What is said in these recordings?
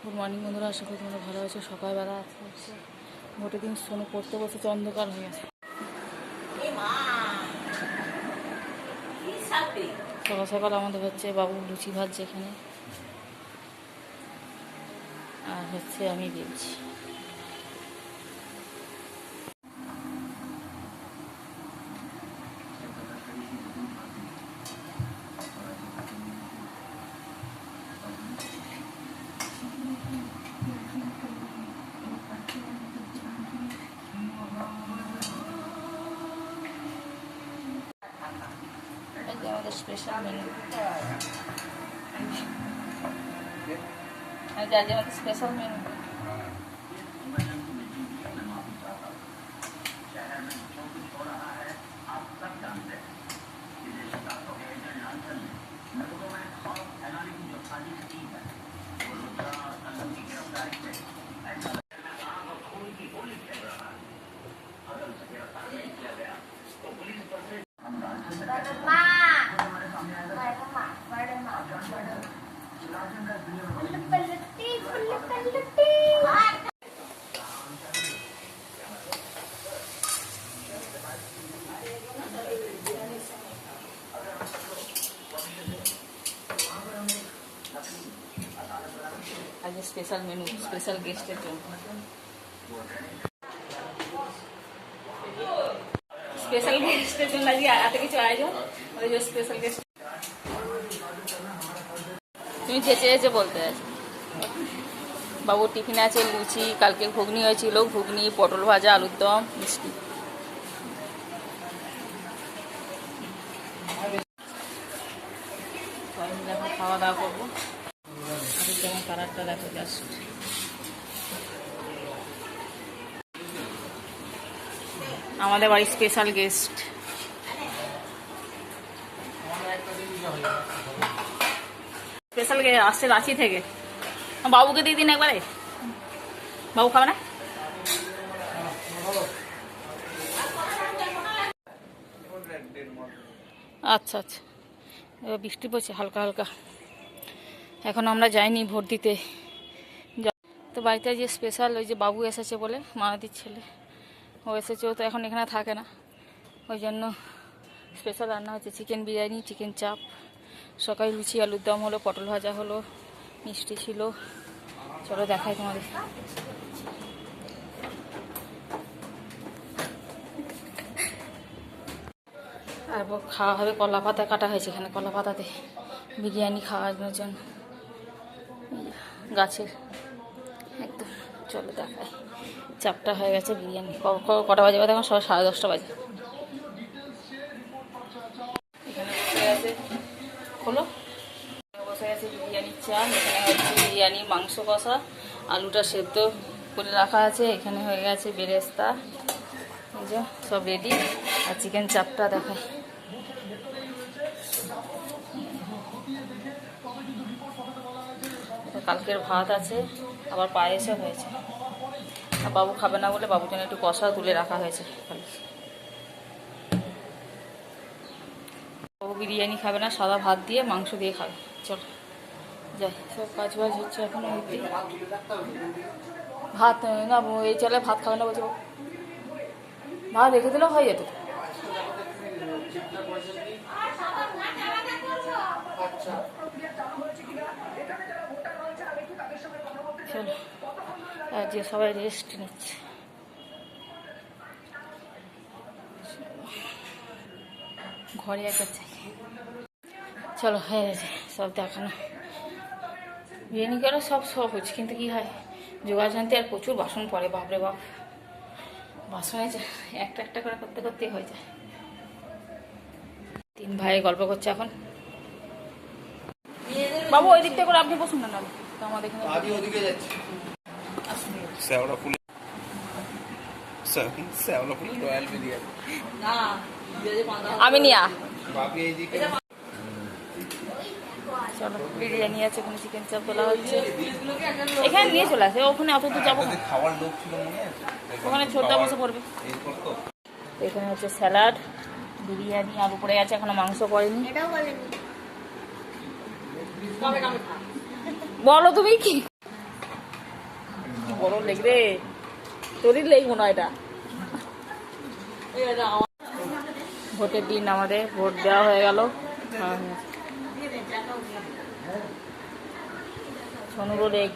Good morning বন্ধুরা, আশা করি তোমরা ভালো আছো। সকালবেলা হচ্ছে ভোটের দিন সোনু পড়তে বসেছে, অন্ধকার হয়ে গেছে। সকাল সকাল আমাদের হচ্ছে বাবু লুচি ভাজছে এখানে, আর হচ্ছে আমি বেলছি। আমাদের স্পেশাল মেনু, আমাদের স্পেশাল মেনু। আজকে স্পেশাল মেনু, স্পেশাল গেস্টের জন্য। স্পেশাল গেস্টের জন্য আজকে এত কিছু আয়োজন। ওই যে স্পেশাল গেস্ট তুমি চেঁচে চেঁচে বলতে আছো। বাবুর টিফিনে আছে লুচি, কালকে ঘুগনি হয়েছিল, ঘুগনি, পটল ভাজা, আলুর দম, মিষ্টি। সবাই মিলে এখন খাওয়া দাওয়া করবো। যেমন কালারটা দেখো জাস্ট। আমাদের বাড়ির স্পেশাল গেস্ট। স্পেশাল গেস্ট আসছে রাঁচি থেকে। বাবুকে দিয়ে দিন একবারে, বাবু খাবে না? আচ্ছা আচ্ছা, এবার বৃষ্টি পড়ছে হালকা হালকা। এখন আমরা যাইনি ভোট দিতে। তো বাড়িতে যে স্পেশাল ওই যে বাবু এসেছে বলে, মানাদির ছেলে, ও এসেছে। ও তো এখন এখানে থাকে না, ওই জন্য স্পেশাল রান্না হচ্ছে চিকেন বিরিয়ানি, চিকেন চাপ। সকালে লুচি, আলুর দম হলো, পটল ভাজা হলো, মিষ্টি ছিল। চলো দেখাই তোমাদের। তারপর খাওয়া হবে, কলা পাতা কাটা হয়েছে এখানে, কলা পাতাতে বিরিয়ানি খাওয়ানোর জন্য গাছের একদম। চলো দেখাই। চাপটা হয়ে গেছে, বিরিয়ানি কটা বাজে এখন? 10:30 বাজে। এখানে বসে গেছে, হলো বসে গেছে বিরিয়ানির চাল। এখানে হচ্ছে বিরিয়ানির মাংস কষা, আলুটা সেদ্ধ করে রাখা আছে। এখানে হয়ে গেছে বেরেস্তা, এই যে সব রেডি। আর চিকেন চাপটা দেখায়। কালকের ভাত আছে, আবার পায়েসও হয়েছে। আর বাবু খাবে না বলে বাবুর জন্য একটু কষা তুলে রাখা হয়েছে। বাবু বিরিয়ানি খাবে না, সাদা ভাত দিয়ে মাংস দিয়ে খাবে। চল যাই, সব কাজ বাজ হচ্ছে এখন। ভাত না, এই চলে ভাত খাবে না বলছে। ভাত রেখে দিলেও হয়ে যেত। চলো, আর যে সবাই রেস্ট নিচ্ছে। ঘরে একটা চাই। চলো হয়ে গেছে সব দেখানো। বিরিয়ানি করা সব হচ্ছে, কিন্তু কি হয় যোগাযান্তি আর প্রচুর বাসন পড়ে। বাপরে বাপ, বাসন একটা একটা করে করতে করতেই হয়ে যায়। 3 ভাই গল্প করছে এখন। বাবু ওই দিকটা করে আপনি বসুন না, আমাদের আমি নিয়া। চলো বিরিয়ানি আছে, ওখানে চিকেন চাপ তোলা হচ্ছে। এখানে নিয়ে চলে আসে, ওখানে অত দূর যাবো, ওখানে ছোটটা বসে পড়বে। এখানে হচ্ছে স্যালাড, বিরিয়ানি, আলু পড়ে গেছে, এখনো মাংস পড়েনি। বলো তুমি কি লেগ রে, তোরই লেগ মনে হয় এটা। ভোটের দিন আমাদের ভোট দেওয়া হয়ে গেল। সোনুরও লেগ।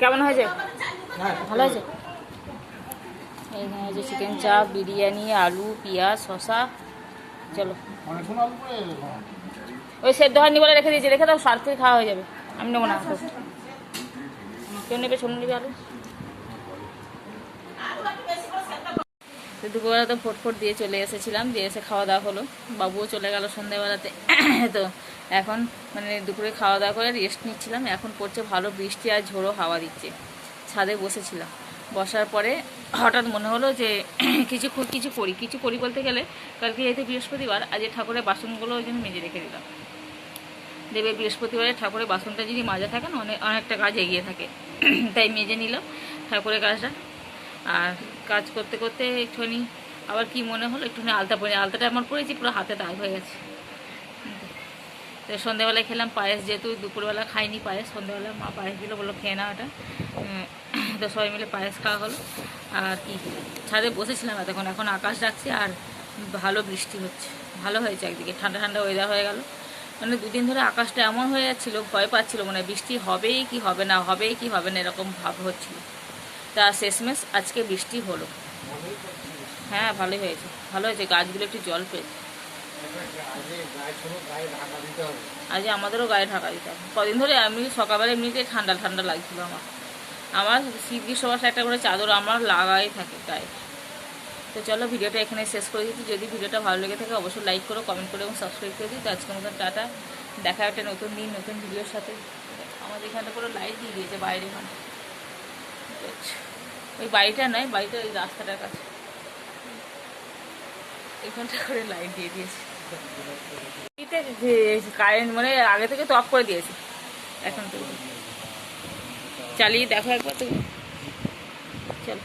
কেমন হয়েছে? ভালো হয়েছে। এখানে হয়েছে চিকেন চাপ, বিরিয়ানি, আলু, পেঁয়াজ, শসা। চলো, ওই সেদ্ধ হয়নি বলে রেখে দিয়েছি, রেখে দাও, সার্থে খাওয়া হয়ে যাবে। আমি নেবো না। কেউ নেবে? সোনু নেবে আলু। তো দুপুরবেলা তো ফোট দিয়ে চলে এসেছিলাম, দিয়ে এসে খাওয়া দাওয়া হলো। বাবুও চলে গেল সন্ধ্যাবেলাতে। তো এখন মানে দুপুরে খাওয়া দাওয়া করে রেস্ট নিচ্ছিলাম। এখন পড়ছে ভালো বৃষ্টি আর ঝোড়ো হাওয়া দিচ্ছে। ছাদে বসেছিলাম, বসার পরে হঠাৎ মনে হলো যে কিছু করি বলতে গেলে কালকে যেহেতু বৃহস্পতিবার, আজ ঠাকুরের বাসনগুলো ওই জন্য মেজে রেখে দিলাম। দেবে বৃহস্পতিবারে ঠাকুরের বাসনটা যদি মাজা থাকে না, অনেকটা কাজ এগিয়ে থাকে। তাই মেজে নিলাম ঠাকুরের কাজটা। আর কাজ করতে করতে একটুখানি আবার কি মনে হলো, একটুখানি আলতা পরে, আলতাটা আমার পরেছি পুরো হাতে দাগ হয়ে গেছে। তো সন্ধ্যাবেলায় খেলাম পায়েস, যেহেতু দুপুরবেলা খাইনি পায়েস, সন্ধ্যাবেলা মা পায়েস দিল, বললো খেয়ে না ওটা। তো সবাই মিলে পায়েস খাওয়া হলো। আর কি ছাদে বসেছিলাম এতক্ষণ, এখন আকাশ ডাকছে আর ভালো বৃষ্টি হচ্ছে। ভালো হয়েছে, একদিকে ঠান্ডা ঠান্ডা ওয়েদার হয়ে গেল। মানে দুদিন ধরে আকাশটা এমন হয়ে যাচ্ছিলো, ভয় পাচ্ছিলো, মানে বৃষ্টি হবেই কি হবে না, হবেই কি হবে না, এরকম ভাব হচ্ছিল। তা শেষমেশ আজকে বৃষ্টি হলো। হ্যাঁ ভালোই হয়েছে, ভালো হয়েছে, গাছগুলো একটু জল পেয়েছে। আজ আমাদেরও গায়ে ঢাকা দিতে হবে। কদিন ধরে আমি সকালবেলা এমনিতে ঠান্ডা ঠান্ডা লাগছিল। আমার শীত গ্রীষ্ম বর্ষা একটা করে চাদর আমার লাগাই থাকে গায়ে। তো চলো, ভিডিওটা এখানে শেষ করে দিচ্ছি। যদি ভিডিওটা ভালো লেগে থাকে অবশ্যই লাইক করো, কমেন্ট করো এবং সাবস্ক্রাইব করে দিই। তো আজকের মতন টাটা, দেখা একটা নতুন দিন নতুন ভিডিওর সাথে। আমাদের এখানটা পুরো লাইট দিয়ে দিয়েছে বাইরে, এখানে ওই বাড়িটা নয়, বাড়িটা ওই রাস্তাটার কাছে এখানটা করে লাইট দিয়ে দিয়েছে। কারেন্ট মানে আগে থেকে তো অফ করে দিয়েছে, এখন তো চালিয়ে দেখো একবার। তো চলো।